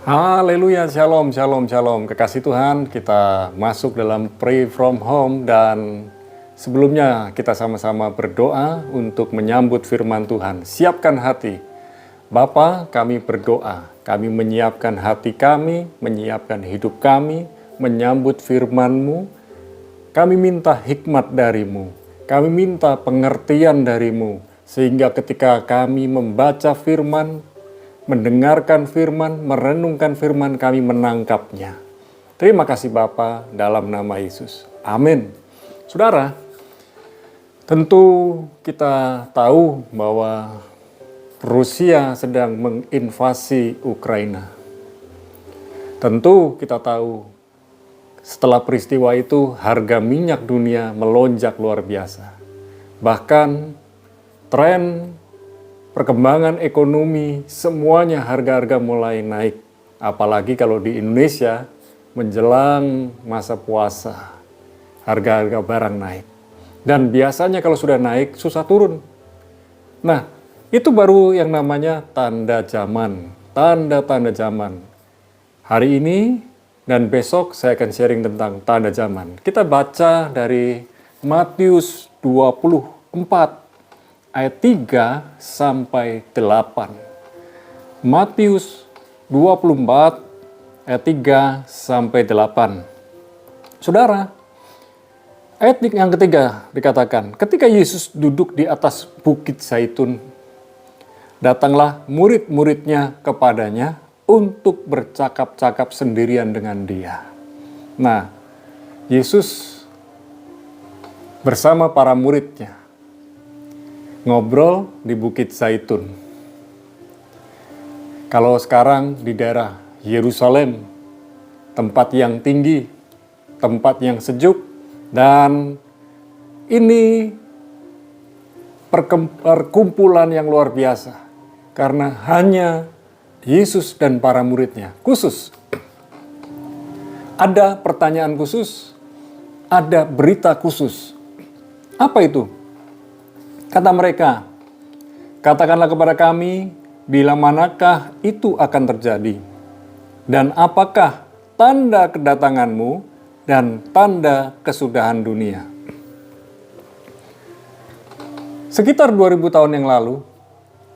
Haleluya, shalom, shalom, shalom. Kekasih Tuhan, kita masuk dalam Pray From Home dan sebelumnya kita sama-sama berdoa untuk menyambut firman Tuhan. Siapkan hati. Bapa, kami berdoa. Kami menyiapkan hati kami, menyiapkan hidup kami, menyambut firman-Mu. Kami minta hikmat dari-Mu. Kami minta pengertian dari-Mu. Sehingga ketika kami membaca firman, mendengarkan firman, merenungkan firman, kami menangkapnya. Terima kasih Bapa, dalam nama Yesus. Amin. Saudara, tentu kita tahu bahwa Rusia sedang menginvasi Ukraina. Tentu kita tahu setelah peristiwa itu harga minyak dunia melonjak luar biasa. Bahkan tren perkembangan ekonomi, semuanya harga-harga mulai naik. Apalagi kalau di Indonesia menjelang masa puasa, harga-harga barang naik. Dan biasanya kalau sudah naik, susah turun. Nah, itu baru yang namanya tanda zaman, tanda-tanda zaman. Hari ini dan besok saya akan sharing tentang tanda zaman. Kita baca dari Matius 24, ayat 3 sampai 8. Matius 24 ayat 3 sampai 8. Saudara, ayat yang ketiga dikatakan, ketika Yesus duduk di atas bukit Zaitun, datanglah murid-muridnya kepadanya untuk bercakap-cakap sendirian dengan dia. Nah, Yesus bersama para muridnya ngobrol di Bukit Zaitun. Kalau sekarang di daerah Yerusalem, tempat yang tinggi, tempat yang sejuk, dan ini perkumpulan yang luar biasa. Karena hanya Yesus dan para muridnya, khusus. Ada pertanyaan khusus, ada berita khusus. Apa itu? Kata mereka, katakanlah kepada kami, bila manakah itu akan terjadi? Dan apakah tanda kedatanganmu dan tanda kesudahan dunia? Sekitar 2000 tahun yang lalu,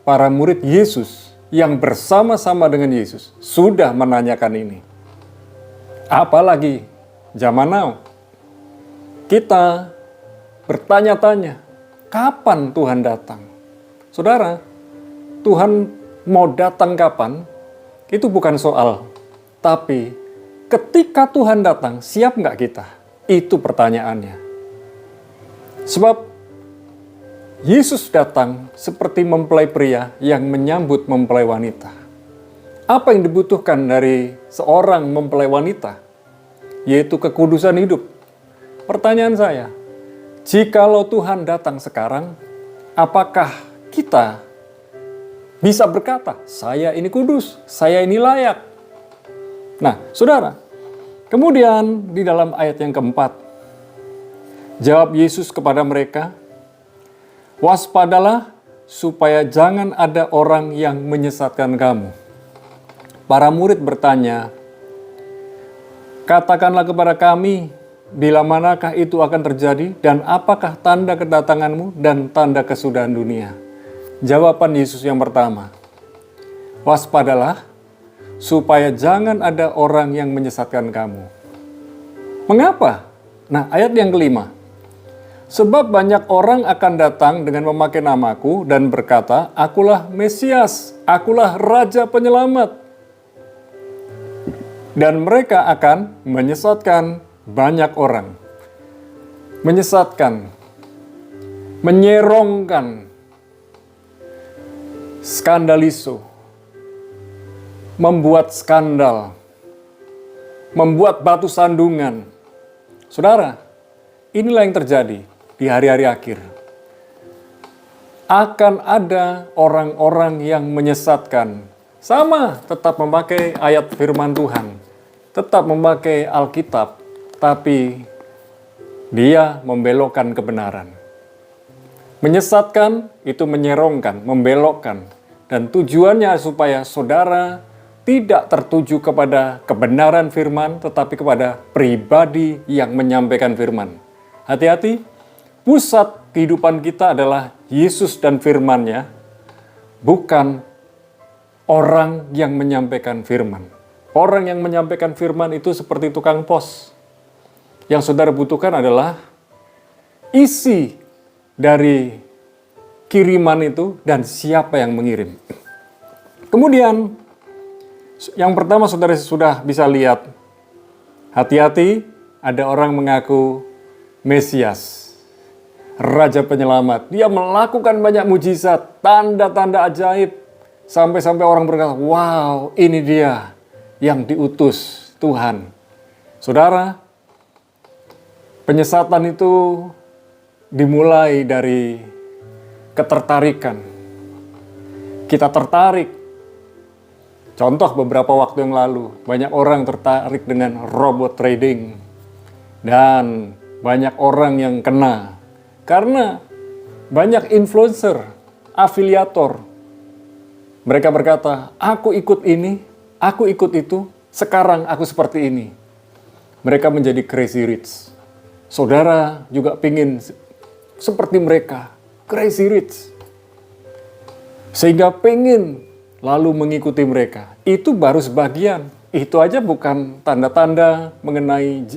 para murid Yesus yang bersama-sama dengan Yesus sudah menanyakan ini. Apalagi zaman now, kita bertanya-tanya, kapan Tuhan datang? Saudara, Tuhan mau datang kapan? Itu bukan soal. Tapi ketika Tuhan datang, siap nggak kita? Itu pertanyaannya. Sebab Yesus datang seperti mempelai pria yang menyambut mempelai wanita. Apa yang dibutuhkan dari seorang mempelai wanita? Yaitu kekudusan hidup. Pertanyaan saya, jikalau Tuhan datang sekarang, apakah kita bisa berkata, saya ini kudus, saya ini layak? Nah, saudara, kemudian di dalam ayat yang keempat, jawab Yesus kepada mereka, waspadalah supaya jangan ada orang yang menyesatkan kamu. Para murid bertanya, katakanlah kepada kami, bila manakah itu akan terjadi dan apakah tanda kedatanganmu dan tanda kesudahan dunia? Jawaban Yesus yang pertama, waspadalah supaya jangan ada orang yang menyesatkan kamu. Mengapa? Nah, ayat yang kelima, sebab banyak orang akan datang dengan memakai namaku dan berkata, akulah Mesias, akulah Raja Penyelamat. Dan mereka akan menyesatkan banyak orang. Menyesatkan, menyerongkan, skandaliso, membuat skandal, membuat batu sandungan. Saudara, inilah yang terjadi di hari-hari akhir. Akan ada orang-orang yang menyesatkan. Sama, tetap memakai ayat firman Tuhan. Tetap memakai Alkitab. Tapi dia membelokkan kebenaran. Menyesatkan itu menyerongkan, membelokkan. Dan tujuannya supaya saudara tidak tertuju kepada kebenaran firman, tetapi kepada pribadi yang menyampaikan firman. Hati-hati, pusat kehidupan kita adalah Yesus dan firman-Nya, bukan orang yang menyampaikan firman. Orang yang menyampaikan firman itu seperti tukang pos. Yang saudara butuhkan adalah isi dari kiriman itu dan siapa yang mengirim. Kemudian, yang pertama saudara sudah bisa lihat, hati-hati ada orang mengaku Mesias, Raja Penyelamat. Dia melakukan banyak mujizat, tanda-tanda ajaib, sampai-sampai orang berkata, wow, ini dia yang diutus Tuhan. Saudara, penyesatan itu dimulai dari ketertarikan. Kita tertarik. Contoh beberapa waktu yang lalu, banyak orang tertarik dengan robot trading. Dan banyak orang yang kena. Karena banyak influencer, afiliator. Mereka berkata, aku ikut ini, aku ikut itu, sekarang aku seperti ini. Mereka menjadi crazy rich. Saudara juga pingin seperti mereka, crazy rich. Sehingga pengen lalu mengikuti mereka. Itu baru sebagian. Itu aja bukan tanda-tanda mengenai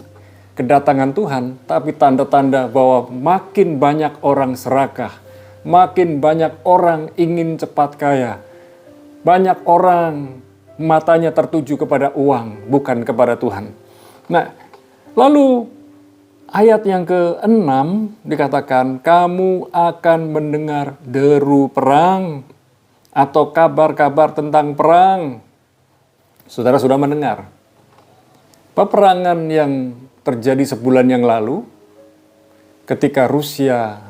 kedatangan Tuhan, tapi tanda-tanda bahwa makin banyak orang serakah, makin banyak orang ingin cepat kaya, banyak orang matanya tertuju kepada uang, bukan kepada Tuhan. Nah, lalu ayat yang ke-6 dikatakan, kamu akan mendengar deru perang, atau kabar-kabar tentang perang. Saudara sudah mendengar peperangan yang terjadi sebulan yang lalu ketika Rusia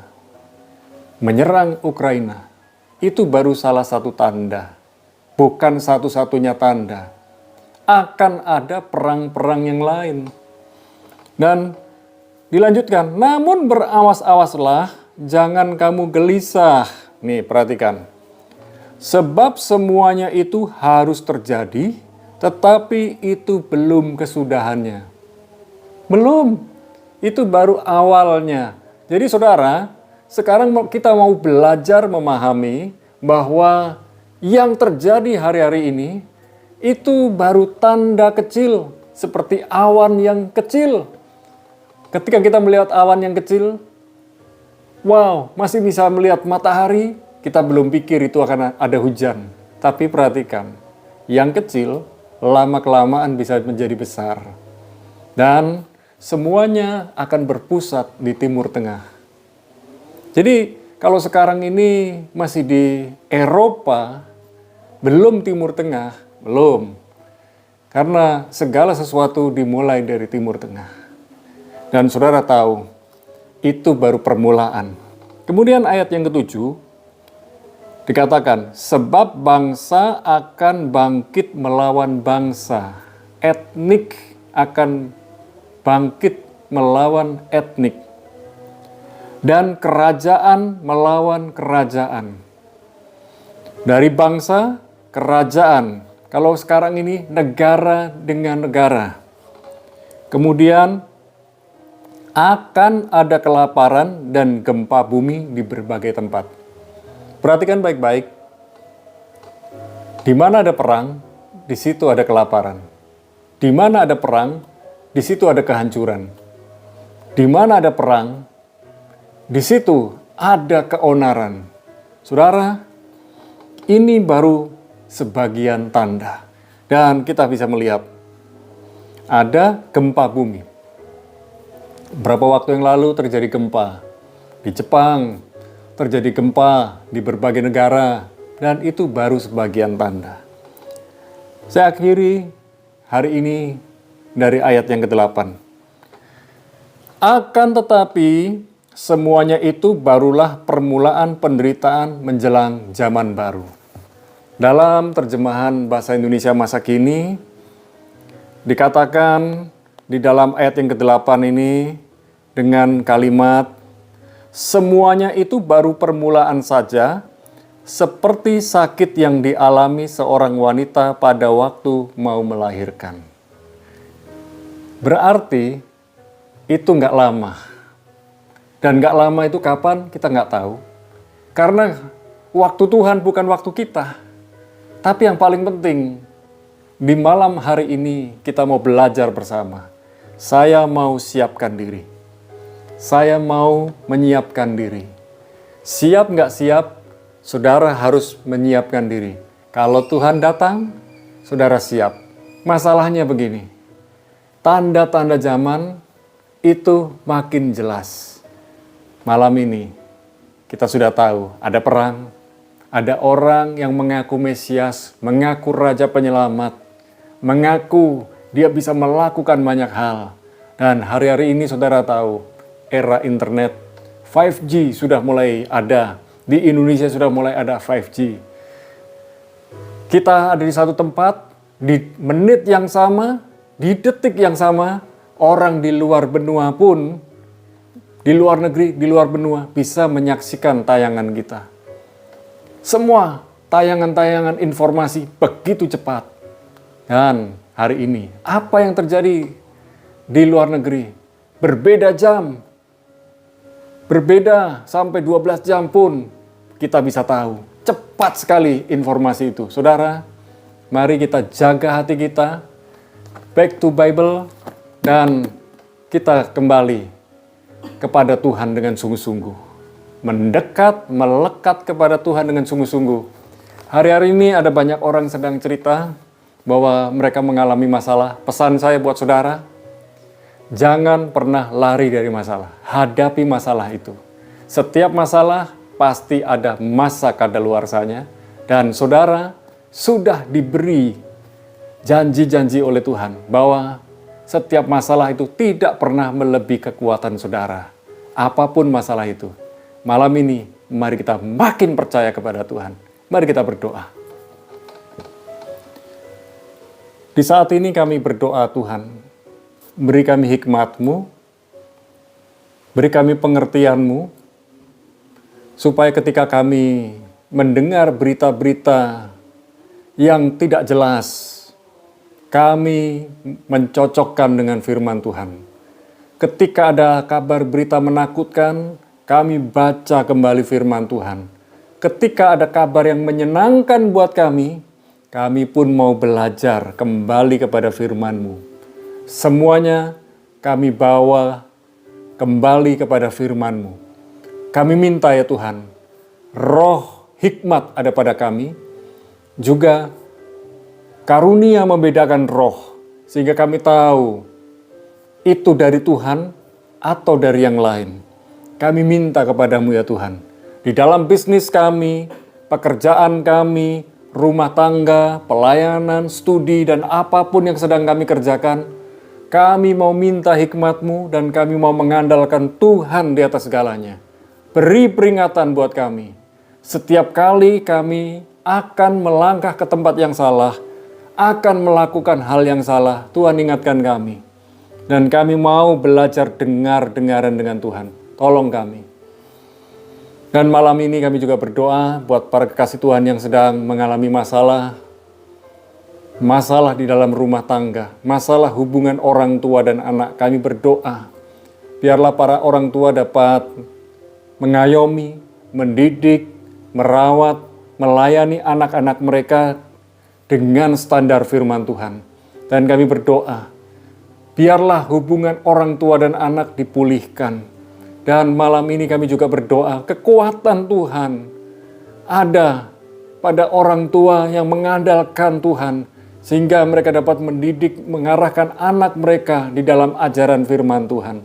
menyerang Ukraina. Itu baru salah satu tanda, bukan satu-satunya tanda. Akan ada perang-perang yang lain. Dan dilanjutkan, namun berawas-awaslah, jangan kamu gelisah. Nih, perhatikan. Sebab semuanya itu harus terjadi, tetapi itu belum kesudahannya. Belum. Itu baru awalnya. Jadi saudara, sekarang kita mau belajar memahami bahwa yang terjadi hari-hari ini, itu baru tanda kecil, seperti awan yang kecil. Ketika kita melihat awan yang kecil, wow, masih bisa melihat matahari, kita belum pikir itu akan ada hujan. Tapi perhatikan, yang kecil lama-kelamaan bisa menjadi besar. Dan semuanya akan berpusat di Timur Tengah. Jadi kalau sekarang ini masih di Eropa, belum Timur Tengah, belum. Karena segala sesuatu dimulai dari Timur Tengah. Dan saudara tahu, itu baru permulaan. Kemudian ayat yang ke-7, dikatakan, sebab bangsa akan bangkit melawan bangsa, etnik akan bangkit melawan etnik, dan kerajaan melawan kerajaan. Dari bangsa, kerajaan. Kalau sekarang ini negara dengan negara. Kemudian akan ada kelaparan dan gempa bumi di berbagai tempat. Perhatikan baik-baik, di mana ada perang, di situ ada kelaparan. Di mana ada perang, di situ ada kehancuran. Di mana ada perang, di situ ada keonaran. Saudara, ini baru sebagian tanda. Dan kita bisa melihat, ada gempa bumi. Berapa waktu yang lalu terjadi gempa di Jepang, terjadi gempa di berbagai negara, dan itu baru sebagian tanda. Saya akhiri hari ini dari ayat yang ke-8. Akan tetapi, semuanya itu barulah permulaan penderitaan menjelang zaman baru. Dalam terjemahan bahasa Indonesia masa kini, dikatakan di dalam ayat yang ke-8 ini dengan kalimat, semuanya itu baru permulaan saja, seperti sakit yang dialami seorang wanita pada waktu mau melahirkan. Berarti itu nggak lama. Dan nggak lama itu kapan kita nggak tahu. Karena waktu Tuhan bukan waktu kita. Tapi yang paling penting, di malam hari ini kita mau belajar bersama. Saya mau siapkan diri. Saya mau menyiapkan diri. Siap nggak siap, saudara harus menyiapkan diri. Kalau Tuhan datang, saudara siap. Masalahnya begini, tanda-tanda zaman itu makin jelas. Malam ini kita sudah tahu ada perang, ada orang yang mengaku Mesias, mengaku Raja Penyelamat, mengaku dia bisa melakukan banyak hal. Dan hari-hari ini saudara tahu, era internet 5G sudah mulai ada. Di Indonesia sudah mulai ada 5G. Kita ada di satu tempat, di menit yang sama, di detik yang sama, orang di luar benua pun, di luar negeri, di luar benua, bisa menyaksikan tayangan kita. Semua tayangan-tayangan informasi begitu cepat. Dan hari ini, apa yang terjadi di luar negeri? Berbeda jam, berbeda sampai 12 jam pun kita bisa tahu. Cepat sekali informasi itu. Saudara, mari kita jaga hati kita, back to Bible, dan kita kembali kepada Tuhan dengan sungguh-sungguh. Mendekat, melekat kepada Tuhan dengan sungguh-sungguh. Hari-hari ini ada banyak orang sedang cerita bahwa mereka mengalami masalah. Pesan saya buat saudara, jangan pernah lari dari masalah. Hadapi masalah itu. Setiap masalah pasti ada masa kadaluarsanya. Dan saudara sudah diberi janji-janji oleh Tuhan bahwa setiap masalah itu tidak pernah melebihi kekuatan saudara. Apapun masalah itu. Malam ini mari kita makin percaya kepada Tuhan. Mari kita berdoa. Di saat ini kami berdoa, Tuhan, beri kami hikmat-Mu, beri kami pengertian-Mu, supaya ketika kami mendengar berita-berita yang tidak jelas, kami mencocokkan dengan firman Tuhan. Ketika ada kabar berita menakutkan, kami baca kembali firman Tuhan. Ketika ada kabar yang menyenangkan buat kami pun mau belajar kembali kepada firman-Mu. Semuanya kami bawa kembali kepada firman-Mu. Kami minta ya Tuhan, roh hikmat ada pada kami, juga karunia membedakan roh, sehingga kami tahu itu dari Tuhan atau dari yang lain. Kami minta kepadamu ya Tuhan, di dalam bisnis kami, pekerjaan kami, rumah tangga, pelayanan, studi, dan apapun yang sedang kami kerjakan, kami mau minta hikmat-Mu dan kami mau mengandalkan Tuhan di atas segalanya. Beri peringatan buat kami. Setiap kali kami akan melangkah ke tempat yang salah, akan melakukan hal yang salah, Tuhan ingatkan kami. Dan kami mau belajar dengar-dengaran dengan Tuhan. Tolong kami. Dan malam ini kami juga berdoa buat para kekasih Tuhan yang sedang mengalami masalah di dalam rumah tangga, masalah hubungan orang tua dan anak. Kami berdoa, biarlah para orang tua dapat mengayomi, mendidik, merawat, melayani anak-anak mereka dengan standar firman Tuhan. Dan kami berdoa, biarlah hubungan orang tua dan anak dipulihkan. Dan malam ini kami juga berdoa, kekuatan Tuhan ada pada orang tua yang mengandalkan Tuhan, sehingga mereka dapat mendidik, mengarahkan anak mereka di dalam ajaran firman Tuhan.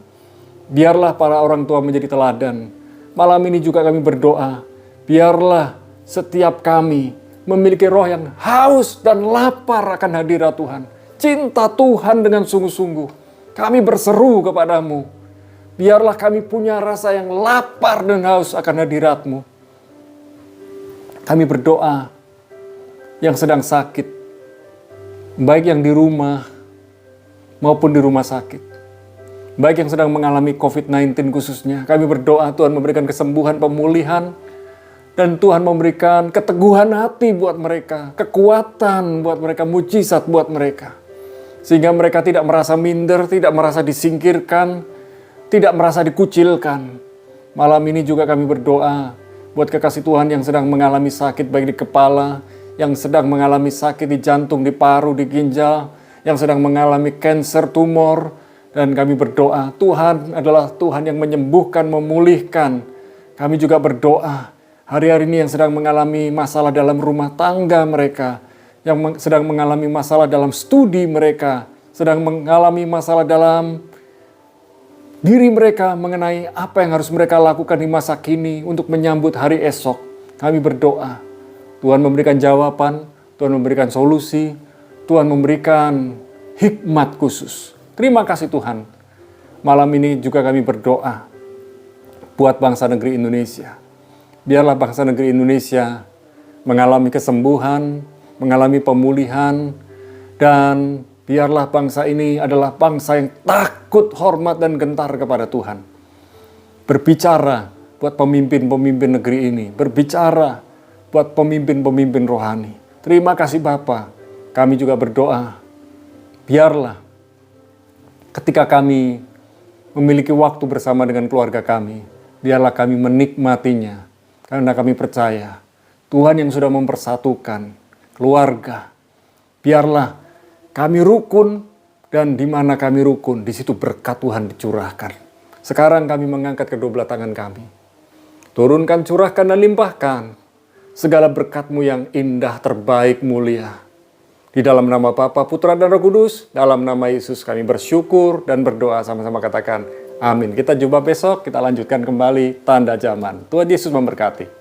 Biarlah para orang tua menjadi teladan. Malam ini juga kami berdoa, biarlah setiap kami memiliki roh yang haus dan lapar akan hadirat Tuhan. Cinta Tuhan dengan sungguh-sungguh. Kami berseru kepadamu. Biarlah kami punya rasa yang lapar dan haus akan hadirat-Mu. Kami berdoa yang sedang sakit, baik yang di rumah maupun di rumah sakit. Baik yang sedang mengalami COVID-19 khususnya. Kami berdoa Tuhan memberikan kesembuhan, pemulihan, Dan Tuhan memberikan keteguhan hati buat mereka, kekuatan buat mereka, mujizat buat mereka. Sehingga mereka tidak merasa minder, tidak merasa disingkirkan, tidak merasa dikucilkan. Malam ini juga kami berdoa buat kekasih Tuhan yang sedang mengalami sakit baik di kepala, yang sedang mengalami sakit di jantung, di paru, di ginjal, yang sedang mengalami kanker, tumor. Dan kami berdoa, Tuhan adalah Tuhan yang menyembuhkan, memulihkan. Kami juga berdoa, hari-hari ini yang sedang mengalami masalah dalam rumah tangga mereka, yang sedang mengalami masalah dalam studi mereka, sedang mengalami masalah dalam diri mereka mengenai apa yang harus mereka lakukan di masa kini untuk menyambut hari esok. Kami berdoa, Tuhan memberikan jawaban, Tuhan memberikan solusi, Tuhan memberikan hikmat khusus. Terima kasih Tuhan. Malam ini juga kami berdoa buat bangsa negeri Indonesia. Biarlah bangsa negeri Indonesia mengalami kesembuhan, mengalami pemulihan, dan biarlah bangsa ini adalah bangsa yang takut, hormat, dan gentar kepada Tuhan. Berbicara buat pemimpin-pemimpin negeri ini, berbicara buat pemimpin-pemimpin rohani. Terima kasih Bapa. Kami juga berdoa, biarlah ketika kami memiliki waktu bersama dengan keluarga kami, biarlah kami menikmatinya. Karena kami percaya Tuhan yang sudah mempersatukan keluarga. Biarlah kami rukun, dan di mana kami rukun, di situ berkat Tuhan dicurahkan. Sekarang kami mengangkat kedua belah tangan kami. Turunkan, curahkan, dan limpahkan segala berkat-Mu yang indah, terbaik, mulia. Di dalam nama Bapa, Putra, dan Roh Kudus, dalam nama Yesus kami bersyukur dan berdoa, sama-sama katakan amin. Kita jumpa besok, kita lanjutkan kembali tanda zaman. Tuhan Yesus memberkati.